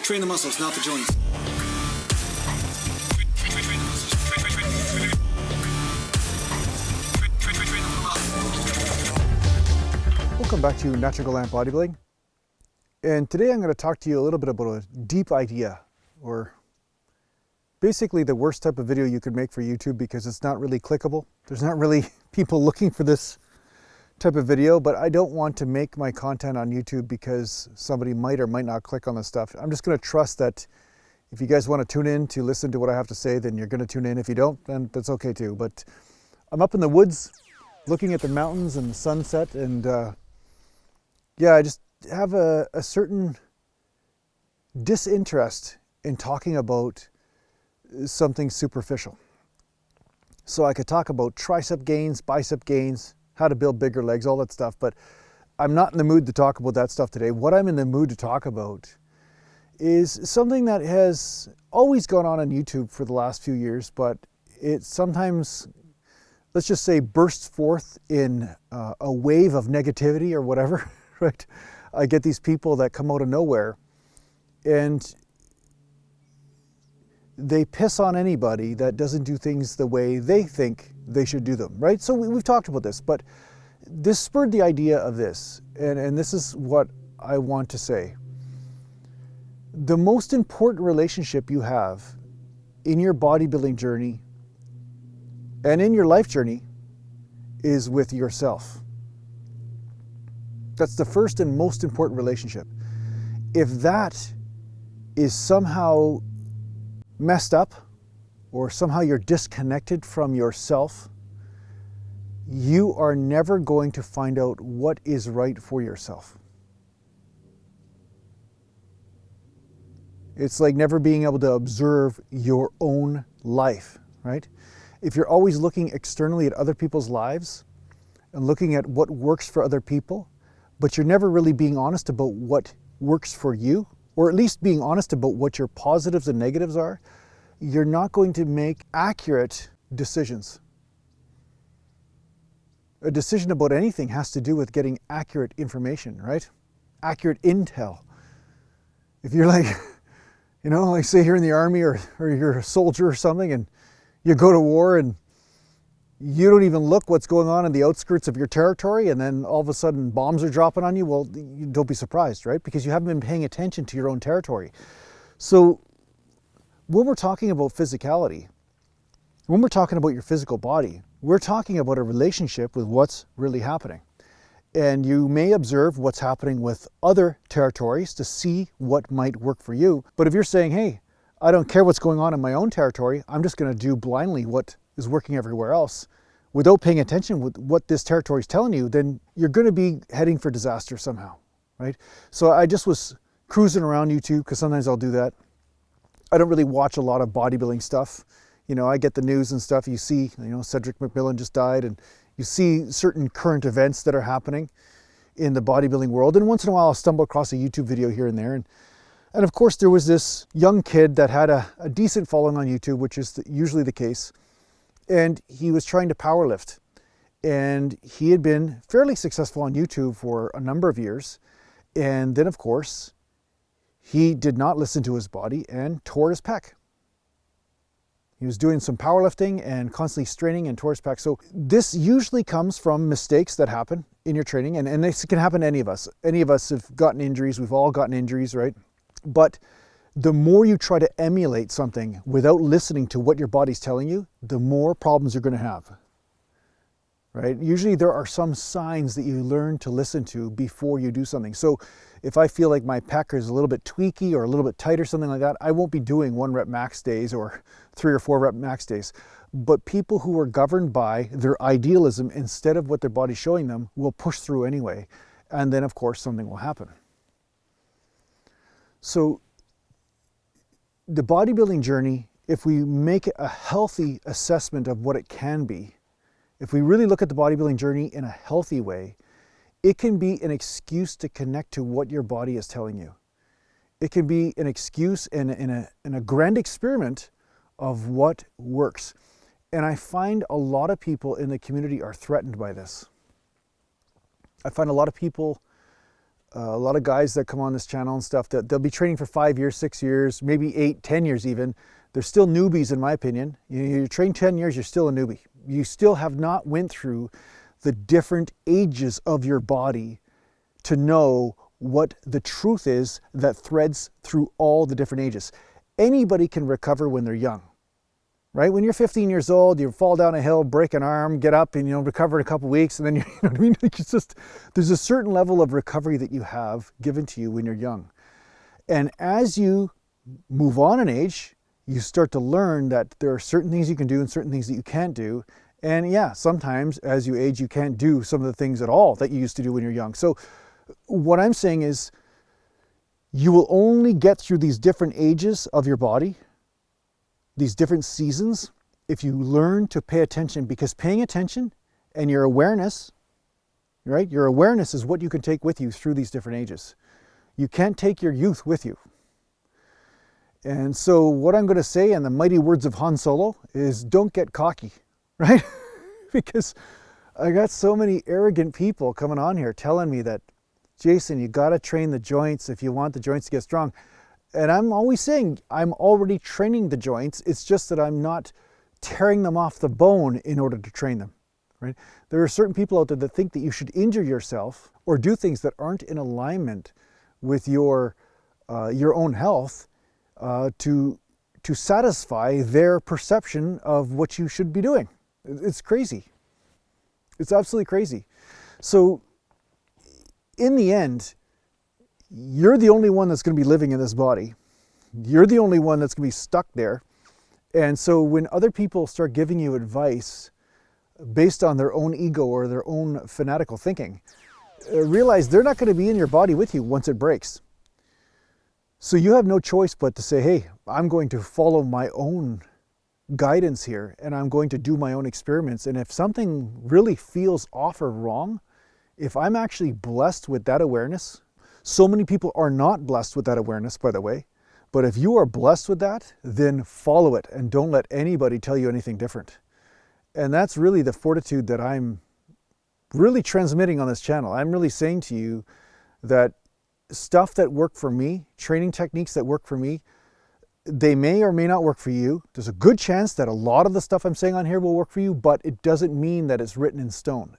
Train the muscles, not the joints. Welcome back to Natural Gallant Bodybuilding. And today I'm going to talk to you a little bit about a deep idea, or basically the worst type of video you could make for YouTube because it's not really clickable. There's not really people looking for this type of video, but I don't want to make my content on YouTube because somebody might or might not click on this stuff. I'm just going to trust that if you guys want to tune in to listen to what I have to say, then you're going to tune in. If you don't, then that's okay too. But I'm up in the woods looking at the mountains and the sunset, and yeah, I just have a certain disinterest in talking about something superficial. So I could talk about tricep gains, bicep gains, how to build bigger legs, all that stuff, but I'm not in the mood to talk about that stuff today. What I'm in the mood to talk about is something that has always gone on YouTube for the last few years, but it sometimes, let's just say, bursts forth in a wave of negativity or whatever, right? I get these people that come out of nowhere and they piss on anybody that doesn't do things the way they think they should do them, right? So we've talked about this, but this spurred the idea of this, and this is what I want to say. The most important relationship you have in your bodybuilding journey and in your life journey is with yourself. That's the first and most important relationship. If that is somehow messed up, or somehow you're disconnected from yourself, you are never going to find out what is right for yourself. It's like never being able to observe your own life, right? If you're always looking externally at other people's lives and looking at what works for other people, but you're never really being honest about what works for you, or at least being honest about what your positives and negatives are, you're not going to make accurate decisions. A decision about anything has to do with getting accurate information, right? Accurate intel. If you're like, you know, like say you're in the army or you're a soldier or something and you go to war and you don't even look what's going on in the outskirts of your territory, and then all of a sudden bombs are dropping on you, well, you don't be surprised, right? Because you haven't been paying attention to your own territory. So when we're talking about physicality, when we're talking about your physical body, we're talking about a relationship with what's really happening. And you may observe what's happening with other territories to see what might work for you. But if you're saying, hey, I don't care what's going on in my own territory, I'm just going to do blindly what is working everywhere else, without paying attention with what this territory is telling you, then you're going to be heading for disaster somehow, right? So I just was cruising around YouTube, because sometimes I'll do that. I don't really watch a lot of bodybuilding stuff. You know, I get the news and stuff. You see, you know, Cedric McMillan just died, and you see certain current events that are happening in the bodybuilding world. And once in a while I'll stumble across a YouTube video here and there. And of course there was this young kid that had a decent following on YouTube, which is usually the case. And he was trying to powerlift. And he had been fairly successful on YouTube for a number of years. And then of course, he did not listen to his body and tore his pec. He was doing some powerlifting and constantly straining and tore his pec. So this usually comes from mistakes that happen in your training. And this can happen to any of us. Any of us have gotten injuries. We've all gotten injuries, right? But the more you try to emulate something without listening to what your body's telling you, the more problems you're going to have, right? Usually there are some signs that you learn to listen to before you do something. So if I feel like my pec is a little bit tweaky or a little bit tight or something like that, I won't be doing 1 rep max days or 3 or 4 rep max days. But people who are governed by their idealism instead of what their body's showing them will push through anyway. And then of course something will happen. So the bodybuilding journey, if we make a healthy assessment of what it can be, if we really look at the bodybuilding journey in a healthy way, it can be an excuse to connect to what your body is telling you. It can be an excuse and a grand experiment of what works. And I find a lot of people in the community are threatened by this. I find a lot of people A lot of guys that come on this channel and stuff, that they'll be training for 5 years, 6 years, maybe 8, 10 years even. They're still newbies in my opinion. You train 10 years, you're still a newbie. You still have not went through the different ages of your body to know what the truth is that threads through all the different ages. Anybody can recover when they're young, right? When you're 15 years old, you fall down a hill, break an arm, get up and, you know, recover in a couple of weeks. And then, you know what I mean? It's just, there's a certain level of recovery that you have given to you when you're young. And as you move on in age, you start to learn that there are certain things you can do and certain things that you can't do. And yeah, sometimes as you age, you can't do some of the things at all that you used to do when you're young. So what I'm saying is, you will only get through these different ages of your body, these different seasons, if you learn to pay attention, because paying attention and your awareness, right? Your awareness is what you can take with you through these different ages. You can't take your youth with you. And so what I'm going to say in the mighty words of Han Solo is, don't get cocky, right? Because I got so many arrogant people coming on here telling me that, Jason, you got to train the joints if you want the joints to get strong. And I'm always saying, I'm already training the joints. It's just that I'm not tearing them off the bone in order to train them, right? There are certain people out there that think that you should injure yourself or do things that aren't in alignment with your own health to satisfy their perception of what you should be doing. It's crazy. It's absolutely crazy. So in the end, you're the only one that's going to be living in this body. You're the only one that's going to be stuck there. And so when other people start giving you advice based on their own ego or their own fanatical thinking, realize they're not going to be in your body with you once it breaks. So you have no choice but to say, hey, I'm going to follow my own guidance here and I'm going to do my own experiments. And if something really feels off or wrong, if I'm actually blessed with that awareness, so many people are not blessed with that awareness, by the way, but if you are blessed with that, then follow it and don't let anybody tell you anything different. And that's really the fortitude that I'm really transmitting on this channel. I'm really saying to you that stuff that work for me, training techniques that work for me, they may or may not work for you. There's a good chance that a lot of the stuff I'm saying on here will work for you, but it doesn't mean that it's written in stone.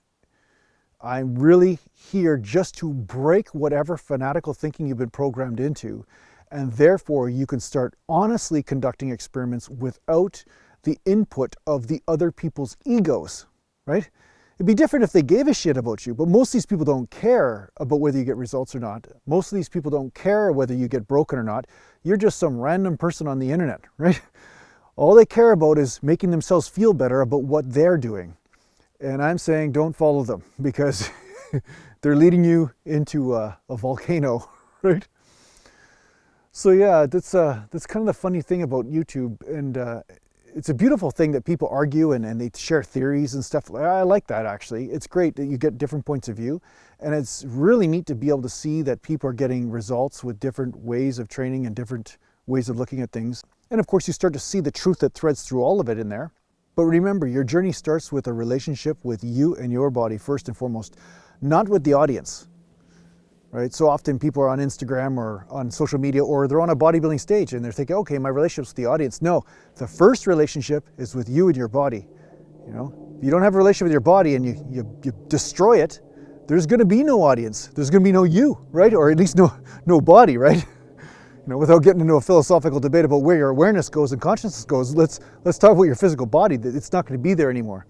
I'm really here just to break whatever fanatical thinking you've been programmed into, and therefore you can start honestly conducting experiments without the input of the other people's egos, right? It'd be different if they gave a shit about you, but most of these people don't care about whether you get results or not. Most of these people don't care whether you get broken or not. You're just some random person on the internet, right? All they care about is making themselves feel better about what they're doing. And I'm saying don't follow them because they're leading you into a volcano, right? So yeah, that's kind of the funny thing about YouTube. And it's a beautiful thing that people argue and they share theories and stuff. I like that, actually. It's great that you get different points of view. And it's really neat to be able to see that people are getting results with different ways of training and different ways of looking at things. And of course, you start to see the truth that threads through all of it in there. But remember, your journey starts with a relationship with you and your body first and foremost, not with the audience, right? So often people are on Instagram or on social media or they're on a bodybuilding stage and they're thinking, okay, my relationship's with the audience. No, the first relationship is with you and your body. You know, if you don't have a relationship with your body and you destroy it, there's going to be no audience. There's going to be no you, right? Or at least no body, right? You know, without getting into a philosophical debate about where your awareness goes and consciousness goes, let's talk about your physical body. It's not going to be there anymore.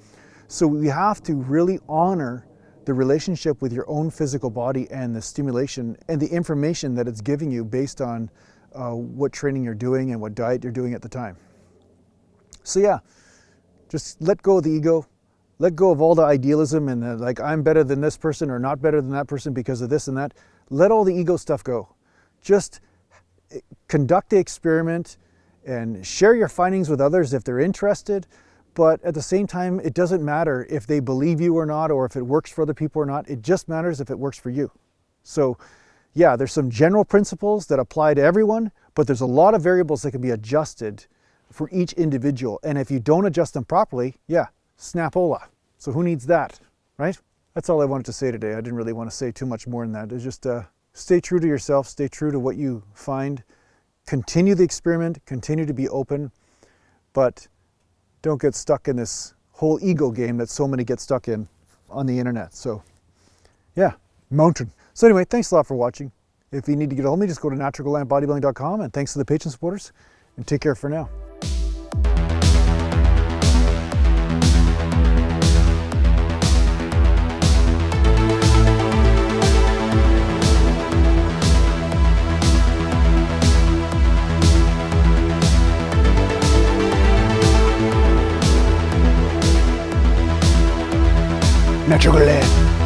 So we have to really honor the relationship with your own physical body and the stimulation and the information that it's giving you based on what training you're doing and what diet you're doing at the time. So yeah, just let go of the ego, let go of all the idealism and like I'm better than this person or not better than that person because of this and that. Let all the ego stuff go. Just conduct the experiment and share your findings with others if they're interested. But at the same time, it doesn't matter if they believe you or not, or if it works for other people or not. It just matters if it works for you. So yeah, there's some general principles that apply to everyone, but there's a lot of variables that can be adjusted for each individual. And if you don't adjust them properly, yeah, snapola. So who needs that, right? That's all I wanted to say today. I didn't really want to say too much more than that. It's just stay true to yourself, stay true to what you find. Continue the experiment, continue to be open, but don't get stuck in this whole ego game that so many get stuck in on the internet. So yeah, mountain. So anyway, thanks a lot for watching. If you need to get a hold of me, just go to naturalgallantbodybuilding.com, and thanks to the Patreon supporters, and take care for now. Natural Gallant.